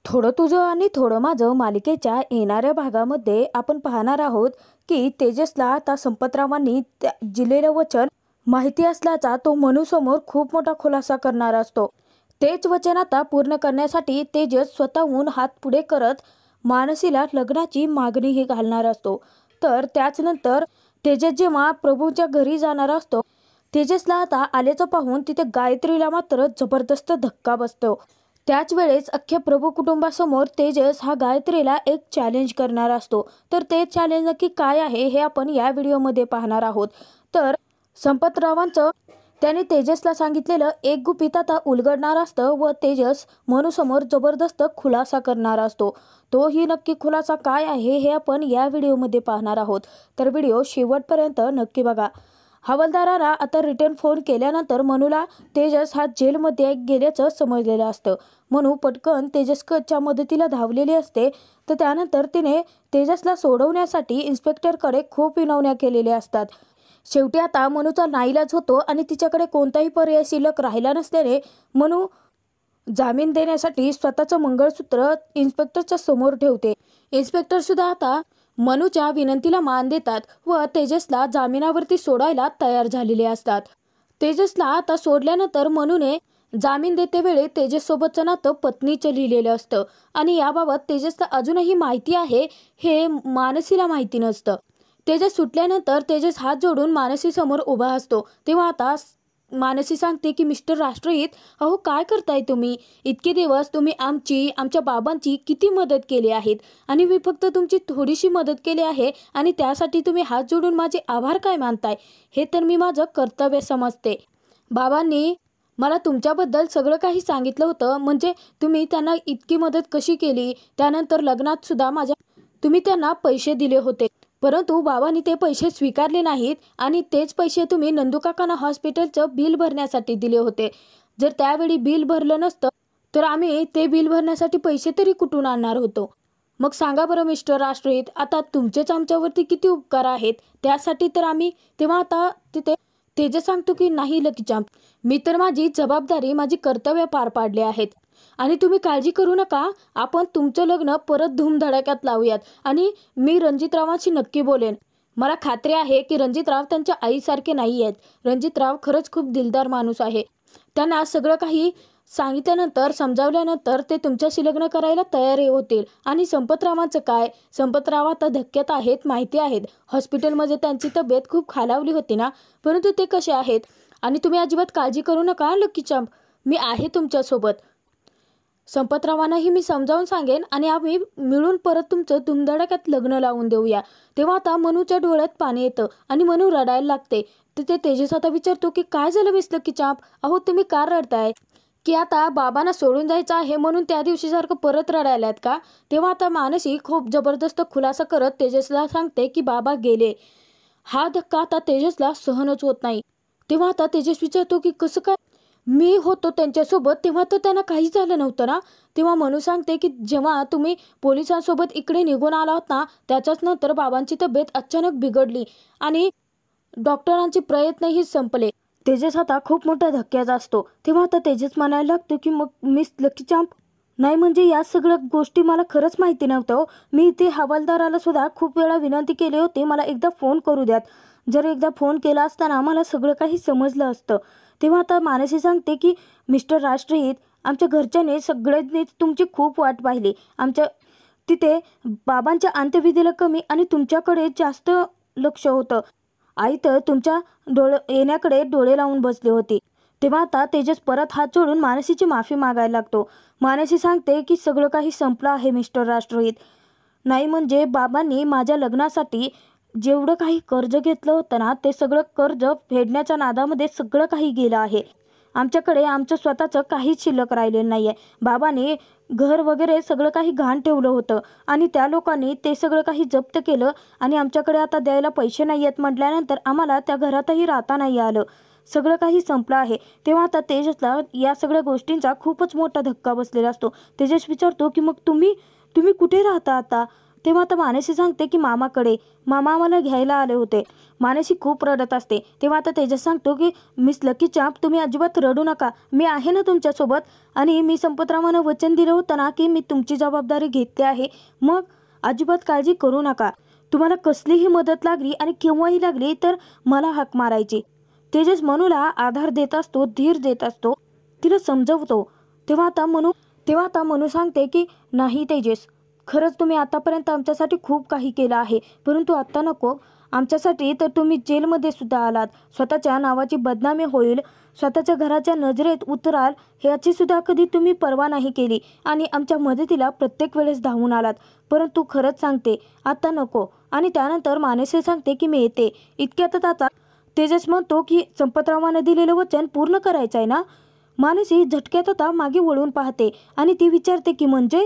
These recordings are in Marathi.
थोडं तुझं आणि थोडं माझं मालिकेच्या येणाऱ्या भागामध्ये आपण पाहणार आहोत की तेजसला आता संपतरावांनी दिलेलं वचन माहिती असल्याचा तो मनूसमोर खूप मोठा खुलासा करणार असतो। तेच वचन आता पूर्ण करण्यासाठी तेजस स्वतःहून हात पुढे करत मानसीला लग्नाची मागणीही घालणार असतो। तर त्याच नंतर तेजस जेव्हा प्रभूच्या घरी जाणार असतो, तेजसला आता आल्याचं पाहून तिथे गायत्रीला मात्र जबरदस्त धक्का बसतो। त्याच वेळेस अख्ख्या प्रभू कुटुंबासमोर तेजस हा गायत्रीला एक चॅलेंज करणार असतो। तर ते चॅलेंज नक्की काय आहे हे आपण या व्हिडिओमध्ये पाहणार आहोत। तर संपतरावांचं त्याने तेजसला सांगितलेलं एक गुपित आता उलगडणार असतं व तेजस मनूसमोर जबरदस्त खुलासा करणार असतो। तोही नक्की खुलासा काय आहे हे आपण या व्हिडिओमध्ये पाहणार आहोत। तर व्हिडिओ शेवटपर्यंत नक्की बघा। हवालदाराला आता रिटर्न फोन केल्यानंतर मनूला तेजस हा जेलमध्ये गेल्याचं समजलेलं असतं। मनू पटकन तेजसच्या मदतीला धावलेली असते। तर त्यानंतर तिने तेजसला सोडवण्यासाठी इन्स्पेक्टरकडे खूप विनवण्या केलेल्या असतात। शेवटी आता मनूचा नाईलाज होतो आणि तिच्याकडे कोणताही पर्याय शिल्लक राहिला नसल्याने मनू जामीन देण्यासाठी स्वतःचं मंगळसूत्र इन्स्पेक्टरच्या समोर ठेवते। इन्स्पेक्टर सुद्धा आता मनूच्या विनंतीला मान देतात व तेजसला जामिनावरती सोडायला तयार झालेले असतात। तेजसला आता सोडल्यानंतर मनूने जामीन देते वेळी तेजस सोबतचं नातं पत्नीचं लिहिलेलं असतं आणि याबाबत तेजसला अजूनही माहिती आहे हे मानसीला माहिती नसतं। तेजस सुटल्यानंतर तेजस हात जोडून मानसी समोर उभा असतो। तेव्हा आता मानसी सांगते की मिस्टर राष्ट्रहित, अहो काय करताय तुम्ही? इतके दिवस तुम्ही आमच्या बाबांची किती मदत केली आहेत आणि मी फक्त तुमची थोडीशी मदत केली आहे आणि त्यासाठी तुम्ही हात जोडून माझे आभार काय मानताय? हे तर मी माझं कर्तव्य समजते। बाबांनी मला तुमच्याबद्दल सगळं काही सांगितलं होतं, म्हणजे तुम्ही त्यांना इतकी मदत कशी केली। त्यानंतर लग्नात सुद्धा तुम्ही त्यांना पैसे दिले होते, परंतु बाबांनी ते पैसे स्वीकारले नाहीत आणि तेच पैसे तुम्ही नंदूकाकांना हॉस्पिटलचं बिल भरण्यासाठी दिले होते। जर त्यावेळी बिल भरलं नसतं तर आम्ही ते बिल भरण्यासाठी पैसे तरी कुठून आणणार होतो? मग सांगा बरं मिस्टर राष्ट्रहित, आता तुमचेच आमच्यावरती किती उपकार आहेत, त्यासाठी तर आम्ही। तेव्हा आता तिथे तेजस सांगतो की नाही लकी चॅम्प, मी तर माझी जबाबदारी माझी कर्तव्य पार पाडले आहेत आणि तुम्ही काळजी करू नका, आपण तुमचं लग्न परत धूमधडाक्यात लावूयात आणि मी रणजितरावांशी नक्की बोलेन। मला खात्री आहे की रणजितराव त्यांच्या आईसारखे नाही आहेत। रणजितराव खरंच खूप दिलदार माणूस आहे। त्यांना सगळं काही सांगितल्यानंतर समजावल्यानंतर ते तुमच्याशी लग्न करायला तयार होतील। आणि संपतरावांचं काय? संपतराव आता धक्क्यात आहेत, माहिती आहेत। हॉस्पिटलमध्ये त्यांची तब्येत खूप खालावली होती ना, परंतु ते कसे आहेत आणि तुम्ही अजिबात काळजी करू नका लकी चॅम्प, मी आहे तुमच्यासोबत। संपतरावांनाही मी समजावून सांगेन आणि आम्ही मिळून परत तुमचं धुमधडाक्यात लग्न लावून देऊया। तेव्हा आता मनूच्या डोळ्यात पाणी येतं आणि मनू रडायला लागते। तिथे तेजस आता विचारतो की काय झालं मिस लकी चॅम्प, अहो तुम्ही का रडताय? की आता बाबांना सोडून जायचं आहे म्हणून त्या दिवशी सारखं परत रडायलात का? तेव्हा आता मानसी खूप जबरदस्त खुलासा करत तेजसला सांगते की बाबा गेले। हा धक्का आता तेजसला सहनच होत नाही। तेव्हा आता तेजस विचारतो की कसं काय? मी होतो त्यांच्यासोबत तेव्हा तर त्यांना काही झालं नव्हतं ना? तेव्हा मनू सांगते की जेव्हा तुम्ही पोलिसांसोबत इकडे निघून आला होता ना, त्याच्याच नंतर बाबांची तब्येत अचानक बिघडली आणि डॉक्टरांचे प्रयत्नही संपले। तेजस आता खूप मोठ्या धक्क्यात असतो। तेव्हा आता तेजस म्हणायला लागतो की मग मिस लकी चॅम्प, नाही म्हणजे या सगळ्या गोष्टी मला खरंच माहिती नव्हतं हो। मी ते हवालदाराला सुद्धा खूप वेळा विनंती केली होती, मला एकदा फोन करू द्यात। जर एकदा फोन केला असताना मला सगळं काही समजलं असतं। तेव्हा आता मानसी सांगते की मिस्टर राष्ट्रहित, आमच्या घरच्यांनी सगळ्यांनी तुमची खूप वाट पाहिली। आमच्या तिथे बाबांच्या अंत्यविधीला कमी आणि तुमच्याकडे जास्त लक्ष होतं। आई तर तुमच्या येण्याकडे डोळे लावून बसली होती। तेव्हा आता तेजस परत हात जोडून मानसीची माफी मागायला लागतो। मानसी सांगते की सगळं काही संपलं आहे मिस्टर राष्ट्रहित, नाही म्हणजे बाबांनी माझ्या लग्नासाठी जेवढं काही कर्ज घेतलं होतं ना, ते सगळं कर्ज फेडण्याच्या नादामध्ये सगळं काही गेलं आहे। आमच्याकडे आमचं स्वतःचं काहीच शिल्लक राहिलेलं नाही आहे। बाबांनी घर वगैरे सगळं काही घाण ठेवलं होतं आणि त्या लोकांनी ते सगळं काही जप्त केलं आणि आमच्याकडे आता द्यायला पैसे नाही आहेत म्हटल्यानंतर आम्हाला त्या घरातही राहता नाही आलं। सगळं काही संपलं आहे। तेव्हा आता तेजसला या सगळ्या गोष्टींचा खूपच मोठा धक्का बसलेला असतो। तेजस विचारतो की मग तुम्ही कुठे राहता आता? तेव्हा आता मानसी सांगते की मामाकडे, मामा आम्हाला घ्यायला आले होते. मानसी खूप रडत असते. तेव्हा आता तेजस सांगतो की मिस लकी चांप, तुम्ही अजिबात रडू नका, मी आहे ना तुमच्यासोबत. आणि मी संपतरावांना वचन दिलं होतं ना की मी तुमची जबाबदारी घेतली आहे, मग अजिबात काळजी करू नका. तुम्हाला कसलीही मदत लागली आणि केव्हाही लागली तर मला हाक मारायची. तेजस मनूला आधार देत असतो, धीर देत असतो, तिला समजवतो. तेव्हा आता मनू सांगते की नाही तेजस, खरंच तुम्ही आतापर्यंत आमच्यासाठी खूप काही केलं आहे, परंतु आत्ता नको. आमच्यासाठी तर तुम्ही जेलमध्ये सुद्धा आलात, स्वतःच्या नावाची बदनामी होईल, स्वतःच्या घराच्या नजरेत उतराल ह्याची सुद्धा कधी तुम्ही पर्वा नाही केली आणि आमच्या मदतीला प्रत्येक वेळेस धावून आलात. परंतु खरंच सांगते आता नको. आणि त्यानंतर मानसी सांगते की मी येते. इतक्यातच आता तेजस म्हणतो की संपतरावांना दिलेलं वचन पूर्ण करायचं आहे ना. मानसी झटक्यात आता मागे वळून पाहते आणि ती विचारते की म्हणजे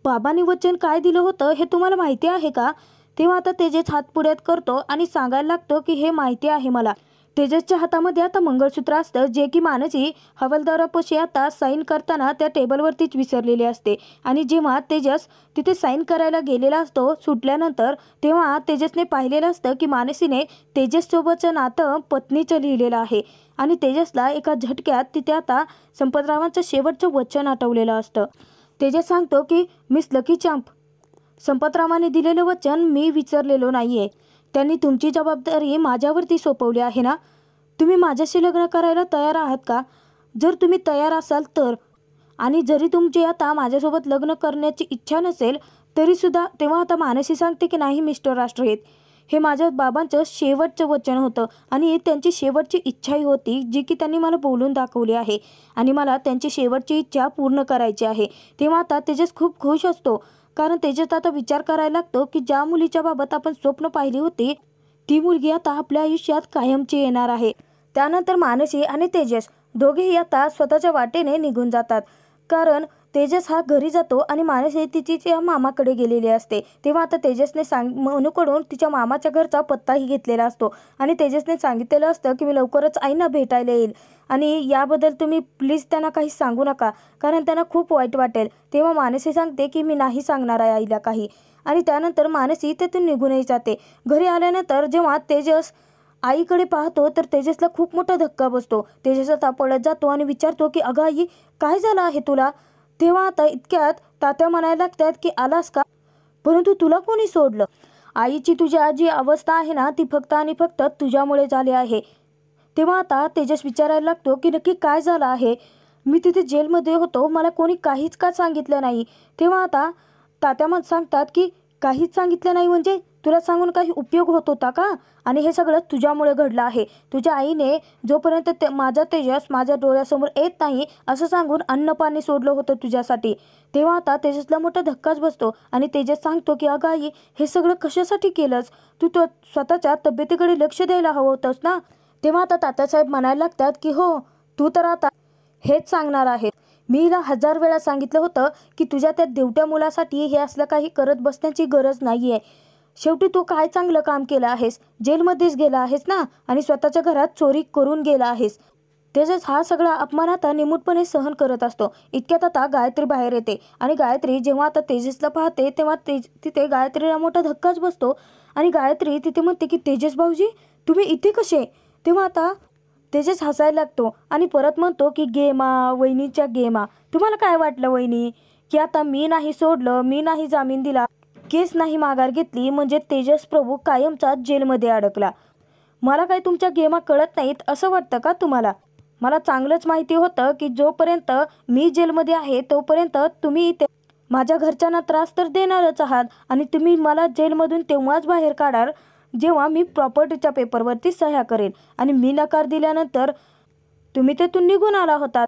बाबांनी वचन काय दिलं होतं हे तुम्हाला माहिती आहे का? तेव्हा आता तेजस हात पुढ्यात करतो आणि सांगायला लागतो की हे माहिती आहे मला. तेजसच्या हातामध्ये आता मंगळसूत्र असतं, जे की मानसी हवालदारापाशी आता साईन करताना त्या टेबलवरतीच विसरलेली असते. आणि जेव्हा तेजस तिथे साईन करायला गेलेला असतो सुटल्यानंतर, तेव्हा तेजसने पाहिलेलं असतं की मानसीने तेजससोबतचं नातं पत्नीचं लिहिलेलं आहे. आणि तेजसला एका झटक्यात तिथे आता संपतरावांचं शेवटचं वचन आठवलेलं असतं. तेजस सांगतो की मिस लकी चांप, संपतरावांनी दिलेलं वचन मी विसरलेलो नाही आहे. त्यांनी तुमची जबाबदारी माझ्यावरती सोपवली आहे ना. तुम्ही माझ्याशी लग्न करायला तयार आहात का? जर तुम्ही तयार असाल तर. आणि जरी तुमची आता माझ्यासोबत लग्न करण्याची इच्छा नसेल तरीसुद्धा. तेव्हा आता मानसी सांगते की नाही मिस्टर राष्ट्रहित, हे माझ्या बाबांचं शेवटचं वचन होतं आणि त्यांची शेवटची इच्छाही होती, जी की त्यांनी मला बोलून दाखवली आहे आणि मला त्यांची शेवटची इच्छा पूर्ण करायची आहे. तेव्हा आता तेजस खूप खुश असतो, कारण तेजस आता विचार करायला लागतो की ज्या मुलीच्या बाबत आपण स्वप्न पाहिली होती ती मुलगी आता आपल्या आयुष्यात कायमची येणार आहे. त्यानंतर मानसी आणि तेजस दोघेही आता स्वतःच्या वाटेने निघून जातात, कारण तेजस हा घरी जातो आणि मानसी तिच्या मामाकडे गेलेली असते. तेव्हा आता तेजसने मनूकडून तिच्या मामाच्या घरचा पत्ताही घेतलेला असतो आणि तेजसने सांगितलेलं असतं की मी लवकरच आईना भेटायला येईल आणि याबद्दल तुम्ही प्लीज त्यांना काही सांगू नका, कारण त्यांना खूप वाईट वाटेल. तेव्हा मानसी सांगते की मी नाही सांगणार आहे आईला काही. आणि त्यानंतर मानसी तेथून निघूनही जाते. घरी आल्यानंतर जेव्हा तेजस आईकडे पाहतो तर तेजसला खूप मोठा धक्का बसतो. तेजस आता पळत जातो आणि विचारतो की अगं आई, काय झालं आहे तुला? तेव्हा आता इतक्यात तात्या म्हणायला लागतात की आलास का, परंतु तुला कोणी सोडलं? आईची तुझ्या जी अवस्था आहे ना ती फक्त आणि फक्त तुझ्यामुळे झाली आहे. तेव्हा आता तेजस विचारायला लागतो की नक्की काय झालं आहे? मी तिथे जेलमध्ये होतो, मला कोणी काहीच का सांगितलं नाही. तेव्हा आता तात्या सांगतात की काहीच सांगितलं नाही म्हणजे तुला सांगून काही उपयोग होत होता का? आणि हे सगळं तुझ्यामुळे घडलं आहे. तुझ्या आईने जोपर्यंत माझा तेजस माझ्या डोळ्यासमोर येत नाही असं सांगून अन्न पाणी सोडलं होतं तुझ्यासाठी. तेव्हा आता तेजसला मोठा धक्काच बसतो आणि तेजस सांगतो की अगं आई, हे सगळं कशासाठी केलंस? तू तो स्वतःच्या तब्येतीकडे लक्ष द्यायला हवं होतंस ना. तेव्हा आता तात्यासाहेब म्हणायला लागतात की हो, तू तर आता हेच सांगणार आहे. मी हिला 1000 वेळा सांगितलं होतं की तुझ्या त्या देवट्या मुलासाठी हे असलं काही करत बसण्याची गरज नाही आहे. शेवटी तू काय चांगलं काम केलं आहेस? जेलमध्येच गेला आहेस ना आणि स्वतःच्या घरात चोरी करून गेला आहेस. तेजस हा सगळा अपमान आता निमूटपणे सहन करत असतो. इतक्यात आता गायत्री बाहेर येते आणि गायत्री जेव्हा आता तेजसला पाहते तेव्हा तिथे गायत्रीला मोठा धक्काच बसतो आणि गायत्री तिथे म्हणते की तेजस भाऊजी, तुम्ही इथे कसे? तेव्हा आता तेजस हसायला लागतो आणि परत म्हणतो की गेमा, वहिनीच्या गेमा. तुम्हाला काय वाटलं वहिनी की आता मी नाही सोडलं, मी नाही जामीन दिला, केस नाही माघार घेतली म्हणजे तेजस प्रभू कायमचा जेलमध्ये अडकला? मला काही तुमच्या गेमा कळत नाहीत असं वाटतं का तुम्हाला? मला चांगलंच माहिती होतं की जोपर्यंत मी जेलमध्ये आहे तोपर्यंत तुम्ही इथे माझ्या घरच्यांना त्रास तर देणारच आहात आणि तुम्ही मला जेलमधून तेव्हाच बाहेर काढाल जेव्हा मी प्रॉपर्टीच्या पेपरवरती सह्या करेन. आणि मी नकार दिल्यानंतर तुम्ही तेथून निघून आला होतात.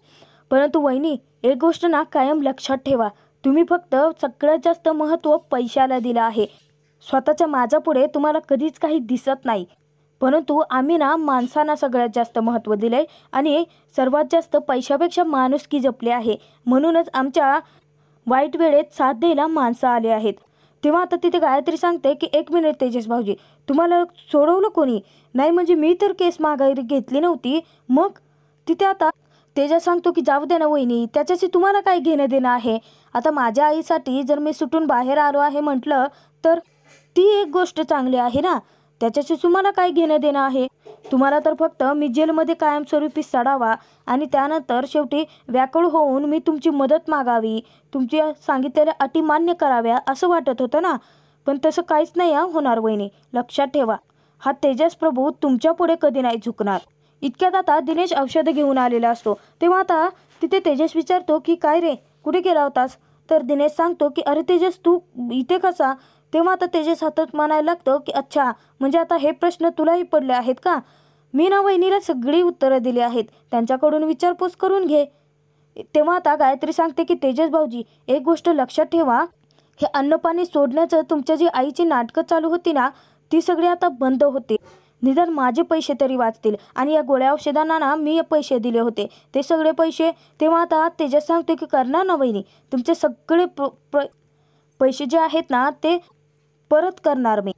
परंतु वहिनी, एक गोष्ट ना कायम लक्षात ठेवा, तुम्ही फक्त सगळ्यात जास्त महत्त्व पैशाला दिलं आहे. स्वतःच्या माझ्यापुढे तुम्हाला कधीच काही दिसत नाही, परंतु आम्ही ना माणसांना सगळ्यात जास्त महत्त्व दिले आणि सर्वात जास्त पैशापेक्षा माणुसकी जपली आहे. म्हणूनच आमच्या वाईट वेळेत साथ द्यायला माणसं आले आहेत. तेव्हा आता तिथे गायत्री सांगते की 1 मिनिट तेजस भाऊजी, तुम्हाला सोडवलं कोणी? नाही म्हणजे मी तर केस माघारी घेतली नव्हती. मग तिथे आता तेजस सांगतो की जाऊ दे ना वहिनी, त्याच्याशी तुम्हाला काय घेणं देणं आहे. आता माझ्या आईसाठी जर मी सुटून बाहेर आलो आहे म्हटलं तर ती एक गोष्ट चांगली आहे ना. त्याच्याशी तुम्हाला काय घेणं देणं आहे. तुम्हाला तर फक्त मी जेलमध्ये कायमस्वरूपी सडावा आणि त्यानंतर शेवटी व्याकुळ होऊन मी तुमची मदत मागावी, तुमची सांगितलेल्या अटी मान्य कराव्या असं वाटत होतं ना. पण तसं काहीच नाही होणार वहिनी. लक्षात ठेवा, हा तेजस प्रभू तुमच्या पुढे कधी नाही झुकणार. इतक्यात आता दिनेश औषधं घेऊन आलेला असतो. तेव्हा आता तिथे तेजस विचारतो की काय रे, कुठे गेला होतास. तर दिनेश सांगतो की अरे तेजस, तू इथे कसा. तेव्हा आता तेजस हातात म्हणायला लागतं की अच्छा, म्हणजे आता हे प्रश्न तुलाही पडले आहेत का. मी ना वहिनीला सगळी उत्तरं दिली आहेत, त्यांच्याकडून विचारपूस करून घे. तेव्हा आता गायत्री सांगते की तेजस भाऊजी, एक गोष्ट लक्षात ठेवा, हे अन्नपाणी सोडण्याचं तुमच्या जी आईची नाटकं चालू होती ना, ती सगळी आता बंद होते. निदान माझे पैसे तरी वाचतील. आणि या गोळ्या औषधांना ना मी पैसे दिले होते, ते सगळे पैसे. तेव्हा आता तेजस सांगतो की करणार ना वहिनी, तुमचे सगळे पैसे जे आहेत ना ते परत करणार मी.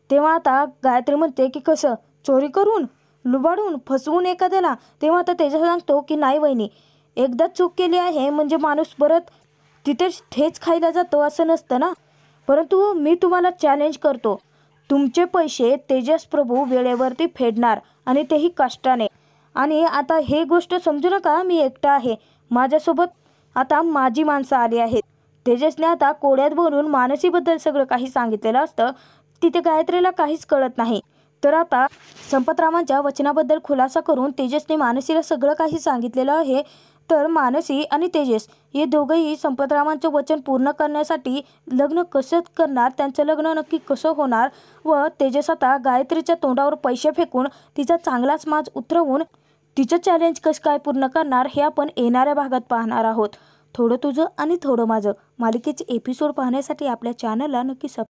तेव्हा आता गायत्री म्हणते की कसं, चोरी करून, लुबाडून, फसवून एखाद्याला. तेव्हा आता तेजस सांगतो की नाही वहिनी, एकदा चूक केली आहे म्हणजे माणूस परत तिथेच ठेच खायला जातो असं नसतं ना. परंतु मी तुम्हाला चॅलेंज करतो, तुमचे पैसे तेजस प्रभू वेळेवरती फेडणार आणि तेही कष्टाने. आणि आता हे गोष्ट समजू नका मी एकटा आहे, माझ्यासोबत आता माझी माणसं आली आहेत. तेजसने आता कोड्यात बोलून मानसीबद्दल सगळं काही सांगितलेलं असतं. तिथे गायत्रीला काहीच कळत नाही. तर आता संपतरावांच्या वचनाबद्दल खुलासा करून तेजसने मानसीला सगळं काही सांगितलेलं आहे. तर मानसी आणि तेजस हे दोघंही संपतरावांचं वचन पूर्ण करण्यासाठी लग्न कसं करणार, त्यांचं लग्न नक्की कसं होणार, व तेजस आता गायत्रीच्या तोंडावर पैसे फेकून तिचा चांगलाच माज उतरवून तिचं चॅलेंज कसं काय पूर्ण करणार हे आपण येणाऱ्या भागात पाहणार आहोत. थोडं तुझं आणि थोडं माझं मालिकेचे एपिसोड पाहण्यासाठी आपल्या चॅनलला नक्की